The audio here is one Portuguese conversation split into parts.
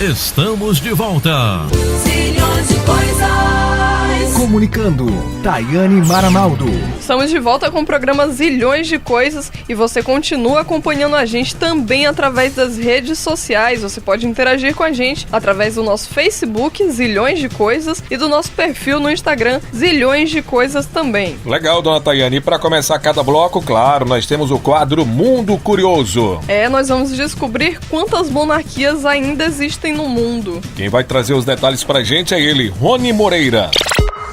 Estamos de volta. Zilhões de coisas. Comunicando, Tayane Maramaldo. Estamos de volta com o programa Zilhões de Coisas e você continua acompanhando a gente também através das redes sociais. Você pode interagir com a gente através do nosso Facebook, Zilhões de Coisas, e do nosso perfil no Instagram, Zilhões de Coisas também. Legal, dona Tayane. E para começar cada bloco, claro, nós temos o quadro Mundo Curioso. Nós vamos descobrir quantas monarquias ainda existem no mundo. Quem vai trazer os detalhes pra gente é ele, Rony Moreira.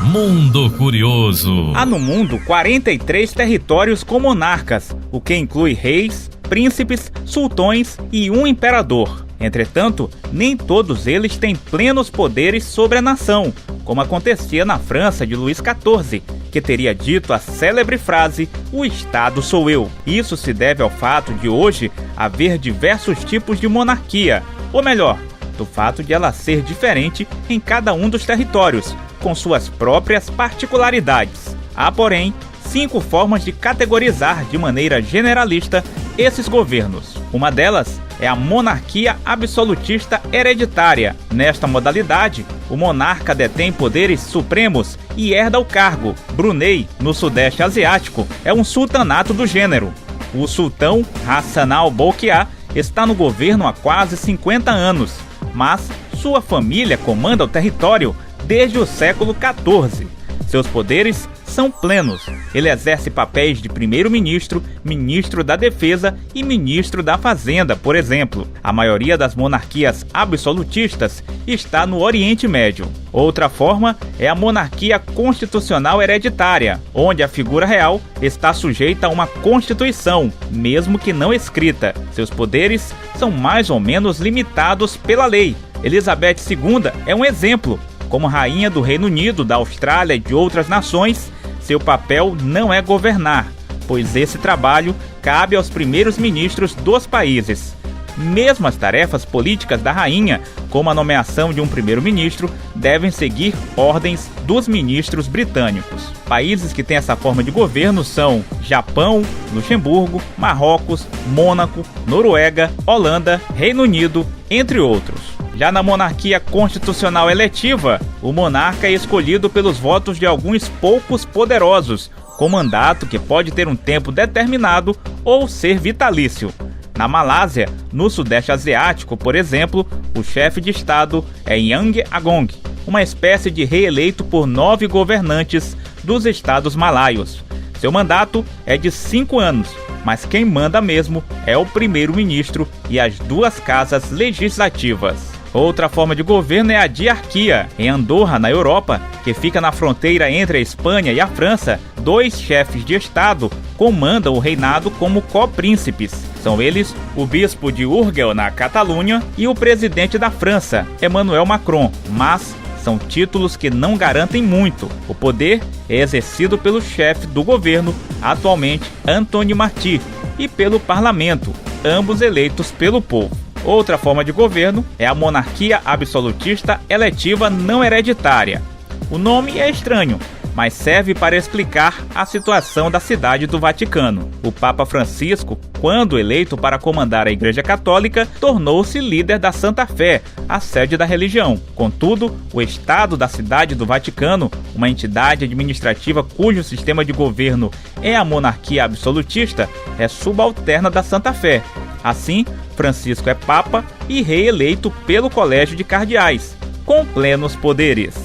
Mundo Curioso. Há no mundo 43 territórios com monarcas, o que inclui reis, príncipes, sultões e um imperador. Entretanto, nem todos eles têm plenos poderes sobre a nação, como acontecia na França de Luís XIV, que teria dito a célebre frase, "O Estado sou eu". Isso se deve ao fato de hoje haver diversos tipos de monarquia, ou melhor, do fato de ela ser diferente em cada um dos territórios, com suas próprias particularidades. Há, porém, 5 formas de categorizar de maneira generalista esses governos. Uma delas é a monarquia absolutista hereditária. Nesta modalidade, o monarca detém poderes supremos e herda o cargo. Brunei, no Sudeste Asiático, é um sultanato do gênero. O sultão Hassan al-Bolkiah está no governo há quase 50 anos, mas sua família comanda o território desde o século XIV. Seus poderes são plenos. Ele exerce papéis de primeiro-ministro, ministro da Defesa e ministro da Fazenda, por exemplo. A maioria das monarquias absolutistas está no Oriente Médio. Outra forma é a monarquia constitucional hereditária, onde a figura real está sujeita a uma constituição, mesmo que não escrita. Seus poderes são mais ou menos limitados pela lei. Elizabeth II é um exemplo. Como rainha do Reino Unido, da Austrália e de outras nações, seu papel não é governar, pois esse trabalho cabe aos primeiros ministros dos países. Mesmo as tarefas políticas da rainha, como a nomeação de um primeiro-ministro, devem seguir ordens dos ministros britânicos. Países que têm essa forma de governo são Japão, Luxemburgo, Marrocos, Mônaco, Noruega, Holanda, Reino Unido, entre outros. Já na monarquia constitucional eletiva, o monarca é escolhido pelos votos de alguns poucos poderosos, com mandato que pode ter um tempo determinado ou ser vitalício. Na Malásia, no Sudeste Asiático, por exemplo, o chefe de Estado é Yang Agong, uma espécie de rei eleito por 9 governantes dos estados malaios. Seu mandato é de 5 anos, mas quem manda mesmo é o primeiro-ministro e as 2 casas legislativas. Outra forma de governo é a diarquia. Em Andorra, na Europa, que fica na fronteira entre a Espanha e a França, 2 chefes de Estado comandam o reinado como copríncipes. São eles o bispo de Urgel, na Catalunha, e o presidente da França, Emmanuel Macron, mas são títulos que não garantem muito. O poder é exercido pelo chefe do governo, atualmente Antônio Martí, e pelo parlamento, ambos eleitos pelo povo. Outra forma de governo é a monarquia absolutista eletiva não hereditária. O nome é estranho, mas serve para explicar a situação da cidade do Vaticano. O Papa Francisco, quando eleito para comandar a Igreja Católica, tornou-se líder da Santa Fé, a sede da religião. Contudo, o Estado da Cidade do Vaticano, uma entidade administrativa cujo sistema de governo é a monarquia absolutista, é subalterna da Santa Fé. Assim, Francisco é Papa e rei eleito pelo Colégio de Cardeais, com plenos poderes.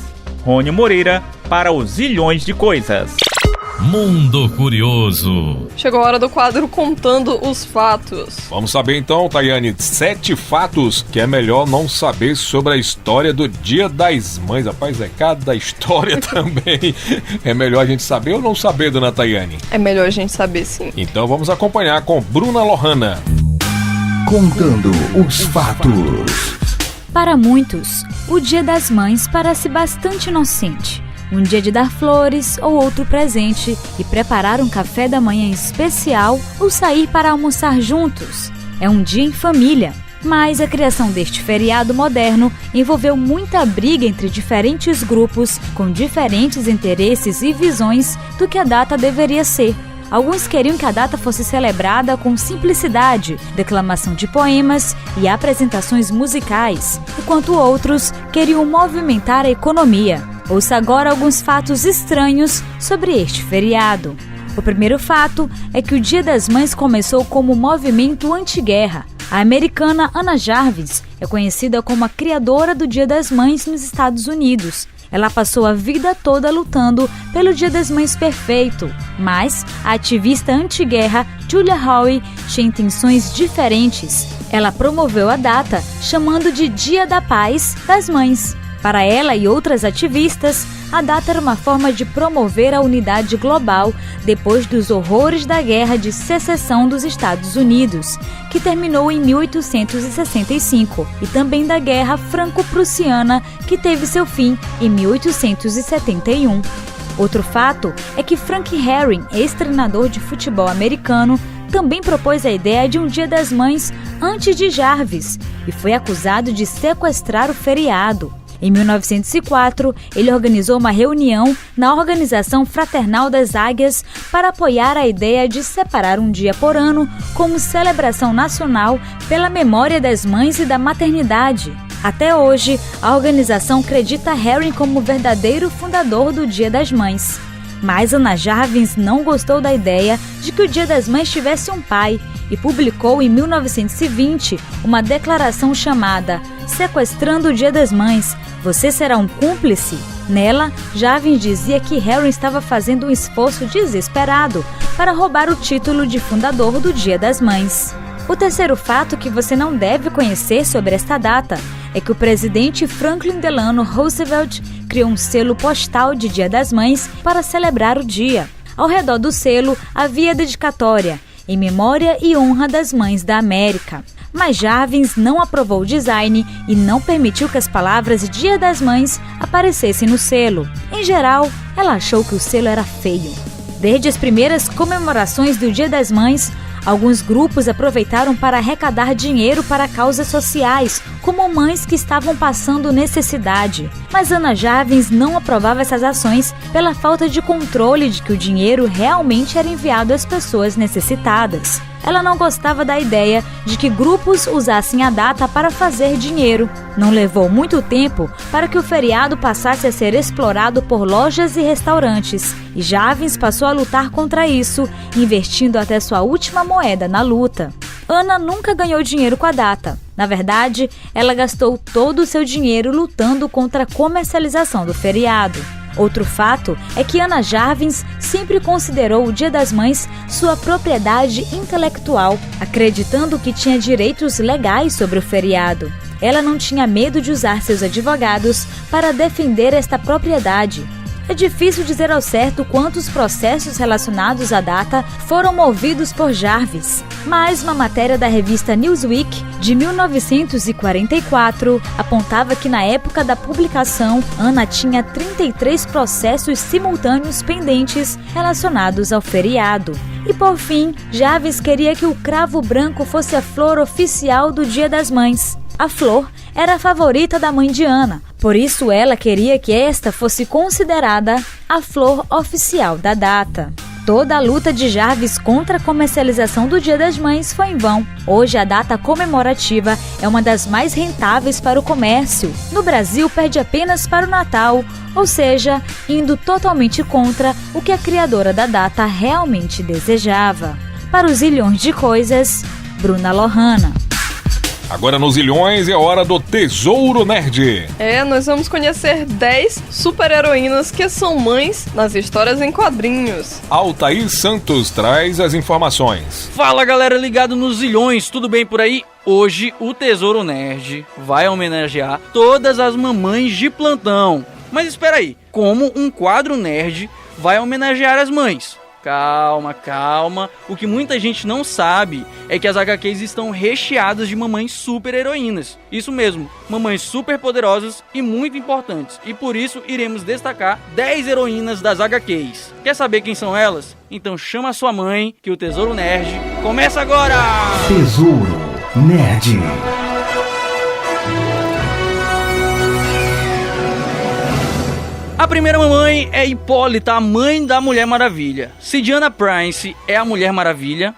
Rony Moreira para os Zilhões de Coisas. Mundo Curioso. Chegou a hora do quadro Contando os Fatos. Vamos saber então, Tayane, 7 fatos que é melhor não saber sobre a história do Dia das Mães. Rapaz, é cada história também. É melhor a gente saber ou não saber, dona Tayane? É melhor a gente saber, sim. Então vamos acompanhar com Bruna Lohana. Contando os fatos. Para muitos, o Dia das Mães parece bastante inocente. Um dia de dar flores ou outro presente e preparar um café da manhã especial ou sair para almoçar juntos. É um dia em família, mas a criação deste feriado moderno envolveu muita briga entre diferentes grupos com diferentes interesses e visões do que a data deveria ser. Alguns queriam que a data fosse celebrada com simplicidade, declamação de poemas e apresentações musicais, enquanto outros queriam movimentar a economia. Ouça agora alguns fatos estranhos sobre este feriado. O primeiro fato é que o Dia das Mães começou como movimento anti-guerra. A americana Anna Jarvis é conhecida como a criadora do Dia das Mães nos Estados Unidos. Ela passou a vida toda lutando pelo Dia das Mães perfeito, mas a ativista anti-guerra Julia Howe tinha intenções diferentes. Ela promoveu a data chamando de Dia da Paz das Mães. Para ela e outras ativistas, a data era uma forma de promover a unidade global depois dos horrores da Guerra de Secessão dos Estados Unidos, que terminou em 1865, e também da Guerra Franco-Prussiana, que teve seu fim em 1871. Outro fato é que Frank Herring, ex-treinador de futebol americano, também propôs a ideia de um Dia das Mães antes de Jarvis e foi acusado de sequestrar o feriado. Em 1904, ele organizou uma reunião na Organização Fraternal das Águias para apoiar a ideia de separar um dia por ano como celebração nacional pela memória das mães e da maternidade. Até hoje, a organização acredita Herring como o verdadeiro fundador do Dia das Mães. Mas Anna Jarvis não gostou da ideia de que o Dia das Mães tivesse um pai e publicou em 1920 uma declaração chamada Sequestrando o Dia das Mães, você será um cúmplice? Nela, Jarvis dizia que Herring estava fazendo um esforço desesperado para roubar o título de fundador do Dia das Mães. O terceiro fato que você não deve conhecer sobre esta data é que o presidente Franklin Delano Roosevelt criou um selo postal de Dia das Mães para celebrar o dia. Ao redor do selo havia a dedicatória, em memória e honra das mães da América. Mas Jarvis não aprovou o design e não permitiu que as palavras Dia das Mães aparecessem no selo. Em geral, ela achou que o selo era feio. Desde as primeiras comemorações do Dia das Mães, alguns grupos aproveitaram para arrecadar dinheiro para causas sociais, como mães que estavam passando necessidade. Mas Anna Jarvis não aprovava essas ações pela falta de controle de que o dinheiro realmente era enviado às pessoas necessitadas. Ela não gostava da ideia de que grupos usassem a data para fazer dinheiro. Não levou muito tempo para que o feriado passasse a ser explorado por lojas e restaurantes, e Jarvis passou a lutar contra isso, investindo até sua última moeda na luta. Anna nunca ganhou dinheiro com a data. Na verdade, ela gastou todo o seu dinheiro lutando contra a comercialização do feriado. Outro fato é que Anna Jarvis sempre considerou o Dia das Mães sua propriedade intelectual, acreditando que tinha direitos legais sobre o feriado. Ela não tinha medo de usar seus advogados para defender esta propriedade. É difícil dizer ao certo quantos processos relacionados à data foram movidos por Jarvis, mas uma matéria da revista Newsweek de 1944 apontava que na época da publicação, Anna tinha 33 processos simultâneos pendentes relacionados ao feriado. E por fim, Jarvis queria que o cravo branco fosse a flor oficial do Dia das Mães. A flor era a favorita da mãe de Anna, por isso ela queria que esta fosse considerada a flor oficial da data. Toda a luta de Jarvis contra a comercialização do Dia das Mães foi em vão. Hoje a data comemorativa é uma das mais rentáveis para o comércio. No Brasil, perde apenas para o Natal, ou seja, indo totalmente contra o que a criadora da data realmente desejava. Para os Zilhões de Coisas, Bruna Lohana. Agora nos Ilhões é hora do Tesouro Nerd. Nós vamos conhecer 10 super-heroínas que são mães nas histórias em quadrinhos. Altair Santos traz as informações. Fala galera ligado nos Ilhões, tudo bem por aí? Hoje o Tesouro Nerd vai homenagear todas as mamães de plantão. Mas espera aí, como um quadro nerd vai homenagear as mães? Calma. O que muita gente não sabe é que as HQs estão recheadas de mamães super heroínas. Isso mesmo, mamães super poderosas e muito importantes. E por isso iremos destacar 10 heroínas das HQs. Quer saber quem são elas? Então chama a sua mãe que o Tesouro Nerd começa agora! Tesouro Nerd. A primeira mamãe é Hipólita, a mãe da Mulher Maravilha. Se Diana Prince é a Mulher Maravilha,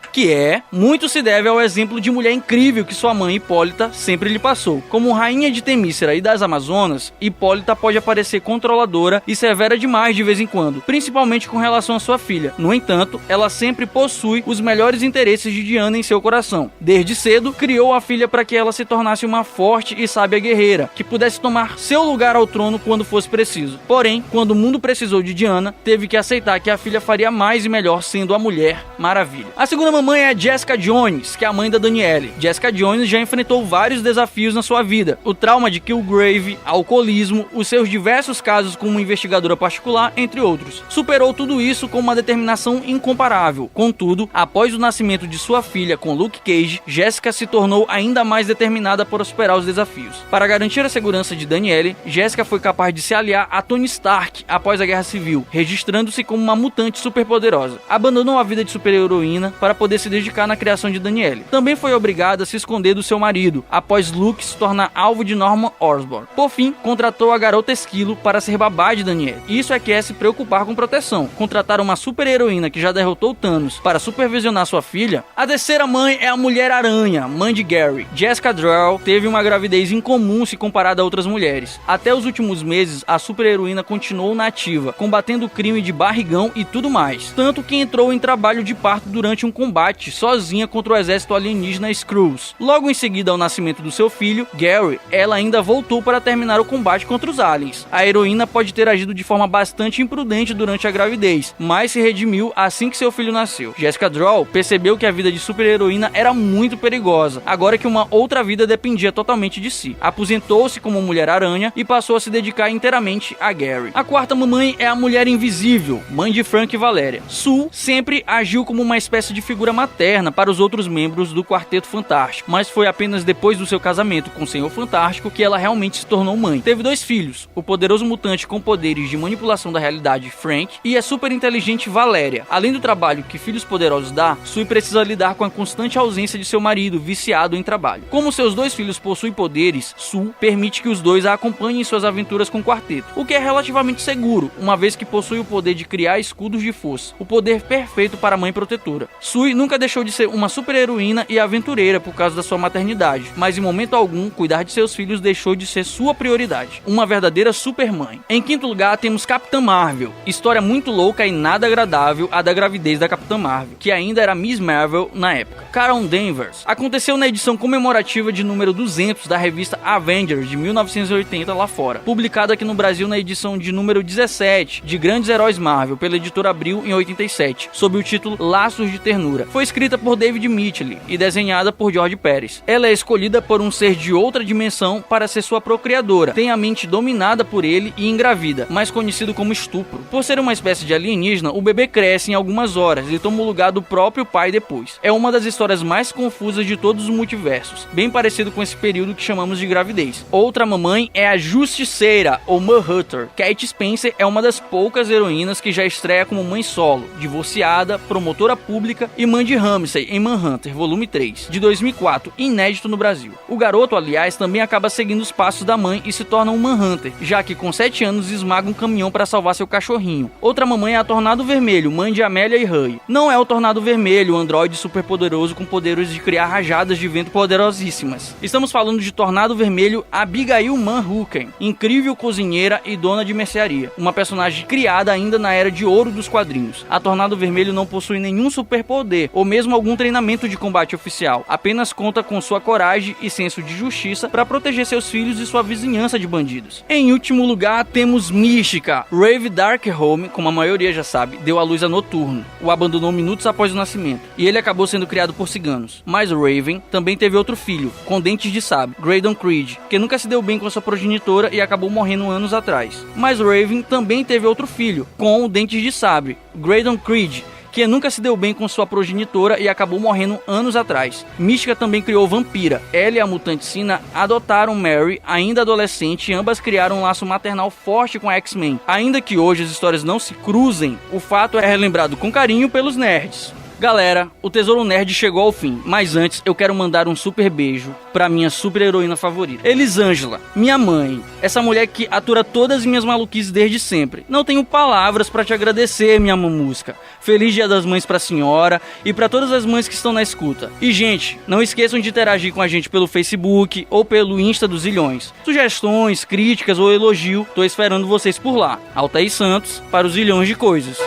muito se deve ao exemplo de mulher incrível que sua mãe Hipólita sempre lhe passou. Como rainha de Temícera e das Amazonas, Hipólita pode aparecer controladora e severa demais de vez em quando, principalmente com relação à sua filha. No entanto, ela sempre possui os melhores interesses de Diana em seu coração. Desde cedo, criou a filha para que ela se tornasse uma forte e sábia guerreira, que pudesse tomar seu lugar ao trono quando fosse preciso. Porém, quando o mundo precisou de Diana, teve que aceitar que a filha faria mais e melhor sendo a Mulher Maravilha. A segunda mamãe é Jessica Jones, que é a mãe da Danielle. Jessica Jones já enfrentou vários desafios na sua vida. O trauma de Killgrave, alcoolismo, os seus diversos casos como investigadora particular, entre outros. Superou tudo isso com uma determinação incomparável. Contudo, após o nascimento de sua filha com Luke Cage, Jessica se tornou ainda mais determinada para superar os desafios. Para garantir a segurança de Danielle, Jessica foi capaz de se aliar a Tony Stark após a Guerra Civil, registrando-se como uma mutante superpoderosa. Abandonou a vida de super-heroína para poder se dedicar na criação de Danielle. Também foi obrigada a se esconder do seu marido, após Luke se tornar alvo de Norman Osborn. Por fim, contratou a garota Esquilo para ser babá de Danielle. Isso é que é se preocupar com proteção. Contratar uma super-heroína que já derrotou Thanos para supervisionar sua filha. A terceira mãe é a Mulher-Aranha, mãe de Gary. Jessica Drell teve uma gravidez incomum se comparada a outras mulheres. Até os últimos meses, a super-heroína continuou na ativa, combatendo o crime de barrigão e tudo mais. Tanto que entrou em trabalho de parto durante um combate sozinha contra o exército alienígena Skrulls. Logo em seguida ao nascimento do seu filho, Gary, ela ainda voltou para terminar o combate contra os aliens. A heroína pode ter agido de forma bastante imprudente durante a gravidez, mas se redimiu assim que seu filho nasceu. Jessica Drell percebeu que a vida de super-heroína era muito perigosa, agora que uma outra vida dependia totalmente de si. Aposentou-se como Mulher-Aranha e passou a se dedicar inteiramente a Gary. A quarta mamãe é a Mulher Invisível, mãe de Frank e Valéria. Sue sempre agiu como uma espécie de figura materna para os outros membros do Quarteto Fantástico, mas foi apenas depois do seu casamento com o Senhor Fantástico que ela realmente se tornou mãe. Teve 2 filhos, o poderoso mutante com poderes de manipulação da realidade Frank e a super inteligente Valéria. Além do trabalho que filhos poderosos dá, Sue precisa lidar com a constante ausência de seu marido, viciado em trabalho. Como seus 2 filhos possuem poderes, Sue permite que os dois a acompanhem em suas aventuras com o quarteto, o que é relativamente seguro, uma vez que possui o poder de criar escudos de força, o poder perfeito para a mãe protetora. Sue nunca deixou de ser uma super-heroína e aventureira por causa da sua maternidade, mas em momento algum, cuidar de seus filhos deixou de ser sua prioridade. Uma verdadeira super-mãe. Em quinto lugar, temos Capitã Marvel. História muito louca e nada agradável a da gravidez da Capitã Marvel, que ainda era Miss Marvel na época. Carol Danvers. Aconteceu na edição comemorativa de número 200 da revista Avengers de 1980 lá fora, publicada aqui no Brasil na edição de número 17 de Grandes Heróis Marvel, pela editora Abril em 87, sob o título Laços de Ternura. Foi escrita por David Mitchell e desenhada por George Pérez. Ela é escolhida por um ser de outra dimensão para ser sua procriadora. Tem a mente dominada por ele e engravida, mais conhecido como estupro. Por ser uma espécie de alienígena, o bebê cresce em algumas horas e toma o lugar do próprio pai depois. É uma das histórias mais confusas de todos os multiversos, bem parecido com esse período que chamamos de gravidez. Outra mamãe é a Justiceira, ou Manhunter. Kate Spencer é uma das poucas heroínas que já estreia como mãe solo, divorciada, promotora pública e mãe de Ramsay em Manhunter, volume 3, de 2004, inédito no Brasil. O garoto, aliás, também acaba seguindo os passos da mãe e se torna um Manhunter, já que com 7 anos esmaga um caminhão para salvar seu cachorrinho. Outra mamãe é a Tornado Vermelho, mãe de Amélia e Ray. Não é o Tornado Vermelho, o androide superpoderoso com poderes de criar rajadas de vento poderosíssimas. Estamos falando de Tornado Vermelho Abigail Manhunter, incrível cozinheira e dona de mercearia, uma personagem criada ainda na era de ouro dos quadrinhos. A Tornado Vermelho não possui nenhum superpoder, ou mesmo algum treinamento de combate oficial, apenas conta com sua coragem e senso de justiça para proteger seus filhos e sua vizinhança de bandidos. Em último lugar, temos Mística. Rave Darkholme, como a maioria já sabe, deu à luz a Noturno. O abandonou minutos após o nascimento, e ele acabou sendo criado por ciganos. Mas Raven também teve outro filho, com dentes de sabre, Graydon Creed, que nunca se deu bem com sua progenitora e acabou morrendo anos atrás. Mas Raven também teve outro filho, com dentes de sabre, Graydon Creed, que nunca se deu bem com sua progenitora e acabou morrendo anos atrás. Mística também criou Vampira. Ela e a mutante Sina adotaram Mary, ainda adolescente, e ambas criaram um laço maternal forte com a X-Men. Ainda que hoje as histórias não se cruzem, o fato é relembrado com carinho pelos nerds. Galera, o Tesouro Nerd chegou ao fim, mas antes eu quero mandar um super beijo pra minha super heroína favorita, Elisângela, minha mãe, essa mulher que atura todas as minhas maluquices desde sempre. Não tenho palavras pra te agradecer, minha mamusca. Feliz Dia das Mães pra senhora e pra todas as mães que estão na escuta. E gente, não esqueçam de interagir com a gente pelo Facebook ou pelo Insta dos Zilhões. Sugestões, críticas ou elogio, tô esperando vocês por lá. Altair Santos para os Zilhões de Coisas.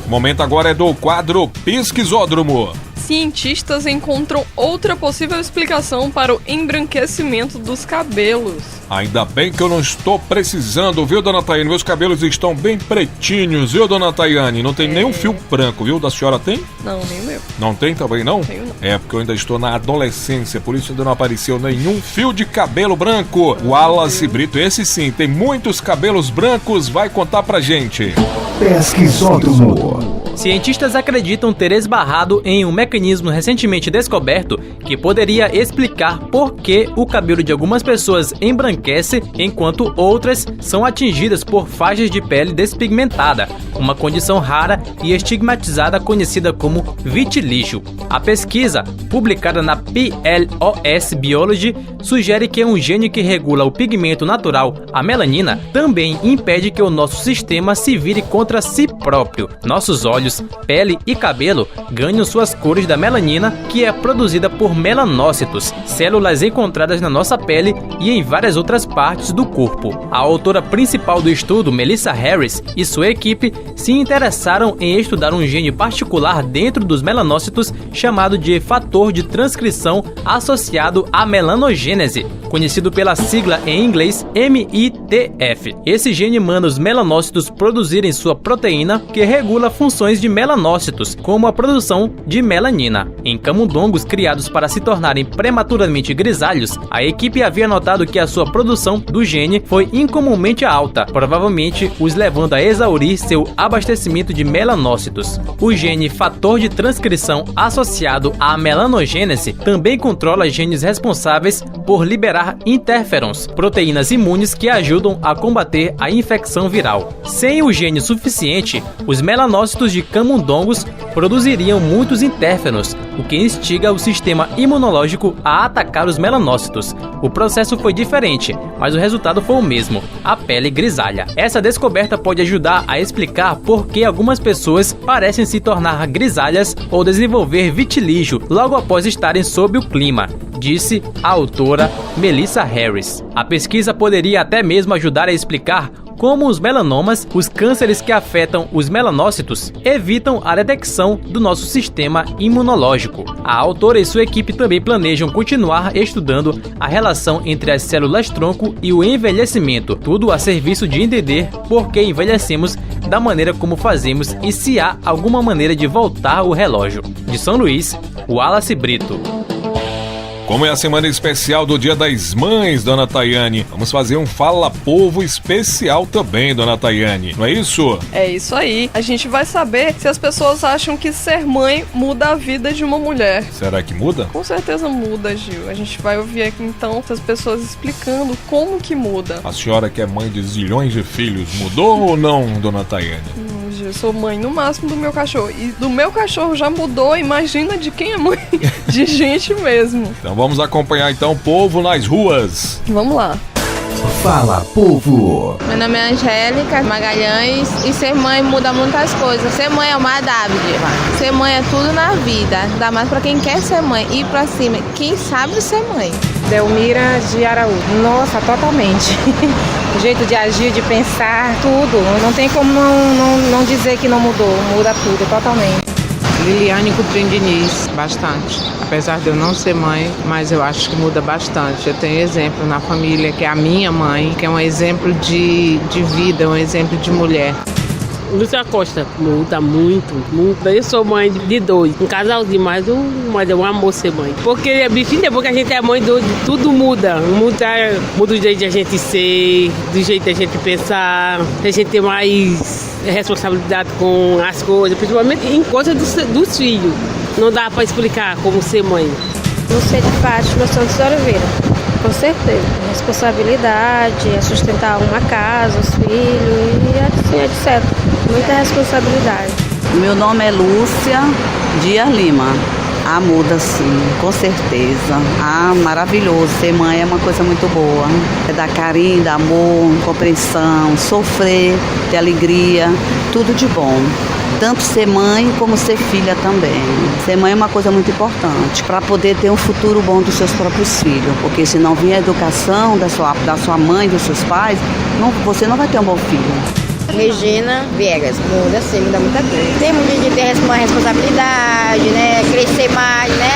O momento agora é do quadro Pesquisódromo. Cientistas encontram outra possível explicação para o embranquecimento dos cabelos. Ainda bem que eu não estou precisando, viu, dona Tayane? Meus cabelos estão bem pretinhos, viu, dona Tayane? Não tem nenhum fio branco, viu? Da senhora tem? Não, nem o meu. Não tem também, não? Tenho não. É, porque eu ainda estou na adolescência, por isso ainda não apareceu nenhum fio de cabelo branco. O Wallace Brito, esse sim, tem muitos cabelos brancos, vai contar pra gente. Pesquisódromo. Cientistas acreditam ter esbarrado em um mecanismo recentemente descoberto que poderia explicar por que o cabelo de algumas pessoas embranquece enquanto outras são atingidas por faixas de pele despigmentada, uma condição rara e estigmatizada conhecida como vitilígio. A pesquisa, publicada na PLOS Biology, sugere que um gene que regula o pigmento natural, a melanina, também impede que o nosso sistema se vire contra si próprio. Nossos olhos, pele e cabelo ganham suas cores da melanina, que é produzida por melanócitos, células encontradas na nossa pele e em várias outras partes do corpo. A autora principal do estudo, Melissa Harris, e sua equipe se interessaram em estudar um gene particular dentro dos melanócitos chamado de fator de transcrição associado à melanogênese, conhecido pela sigla em inglês MITF. Esse gene manda os melanócitos produzirem sua proteína que regula funções de melanócitos, como a produção de melanina. Em camundongos criados para se tornarem prematuramente grisalhos, a equipe havia notado que a sua produção do gene foi incomumente alta, provavelmente os levando a exaurir seu abastecimento de melanócitos. O gene fator de transcrição associado à melanogênese também controla genes responsáveis por liberar interferons, proteínas imunes que ajudam a combater a infecção viral. Sem o gene suficiente, os melanócitos de camundongos produziriam muitos interferons, o que instiga o sistema imunológico a atacar os melanócitos. O processo foi diferente, mas o resultado foi o mesmo: a pele grisalha. Essa descoberta pode ajudar a explicar por que algumas pessoas parecem se tornar grisalhas ou desenvolver vitilígio logo após estarem sob o clima, disse a autora Melissa Harris. A pesquisa poderia até mesmo ajudar a explicar como os melanomas, os cânceres que afetam os melanócitos, evitam a detecção do nosso sistema imunológico. A autora e sua equipe também planejam continuar estudando a relação entre as células-tronco e o envelhecimento, tudo a serviço de entender por que envelhecemos da maneira como fazemos e se há alguma maneira de voltar o relógio. De São Luís, Wallace Brito. Como é a semana especial do Dia das Mães, dona Tayane, vamos fazer um Fala Povo especial também, dona Tayane, não é isso? É isso aí. A gente vai saber se as pessoas acham que ser mãe muda a vida de uma mulher. Será que muda? Com certeza muda, Gil. A gente vai ouvir aqui então essas pessoas explicando como que muda. A senhora que é mãe de zilhões de filhos, mudou ou não, dona Tayane? Gil, eu sou mãe no máximo do meu cachorro. E do meu cachorro já mudou, imagina de quem é mãe de gente mesmo. Então vamos acompanhar então o povo nas ruas. Vamos lá. Fala Povo. Meu nome é Angélica Magalhães e ser mãe muda muitas coisas. Ser mãe é uma dádiva. Ser mãe é tudo na vida. Ainda mais pra quem quer ser mãe. Ir pra cima. Quem sabe ser mãe. Delmira de Araújo. Nossa, totalmente. O jeito de agir, de pensar, tudo. Não tem como não dizer que não mudou. Muda tudo, totalmente. Liliane Cuprim Diniz, bastante. Apesar de eu não ser mãe, mas eu acho que muda bastante. Eu tenho exemplo na família, que é a minha mãe, que é um exemplo de vida, um exemplo de mulher. Lúcia Costa, muda muito. Eu sou mãe de dois, um casalzinho, mas é um amor ser mãe. Porque, bichinho, depois que a gente é mãe, tudo muda. Muda o jeito de a gente ser, do jeito de a gente pensar, a gente ter mais responsabilidade com as coisas, principalmente em coisas dos filhos. Não dá para explicar como ser mãe. Você de Fátima Santos de Oliveira, com certeza. Responsabilidade, é sustentar uma casa, os filhos e assim, etc. Muita responsabilidade. Meu nome é Lúcia Dias Lima. Muda sim, com certeza. Maravilhoso. Ser mãe é uma coisa muito boa. É dar carinho, dar amor, compreensão, sofrer, ter alegria, tudo de bom. Tanto ser mãe como ser filha também. Ser mãe é uma coisa muito importante para poder ter um futuro bom dos seus próprios filhos. Porque se não vier a educação da sua mãe, dos seus pais, você não vai ter um bom filho. Regina Viegas. Muda sim, muda muita coisa. Tem muito de ter uma responsabilidade, né? Crescer mais, né?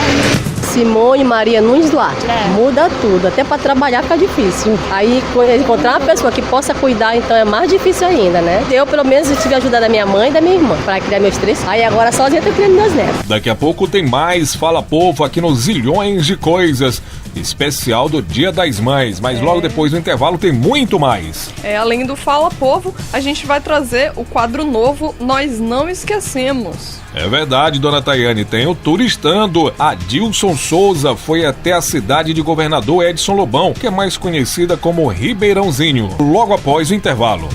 Simone Maria Nunes lá. Muda tudo, até para trabalhar fica difícil. Aí encontrar uma pessoa que possa cuidar, então é mais difícil ainda, né? Eu, pelo menos, tive a ajuda da minha mãe e da minha irmã para criar meus 3. Aí agora sozinha eu tô criando meus netos. Daqui a pouco tem mais Fala Povo aqui nos Zilhões de Coisas, especial do Dia das Mães. Mas logo depois do intervalo tem muito mais. Além do Fala Povo, a gente vai trazer o quadro novo Nós Não Esquecemos. É verdade, dona Tayane, tem o Turistando. Adilson Souza foi até a cidade de Governador Edson Lobão, que é mais conhecida como Ribeirãozinho, logo após o intervalo.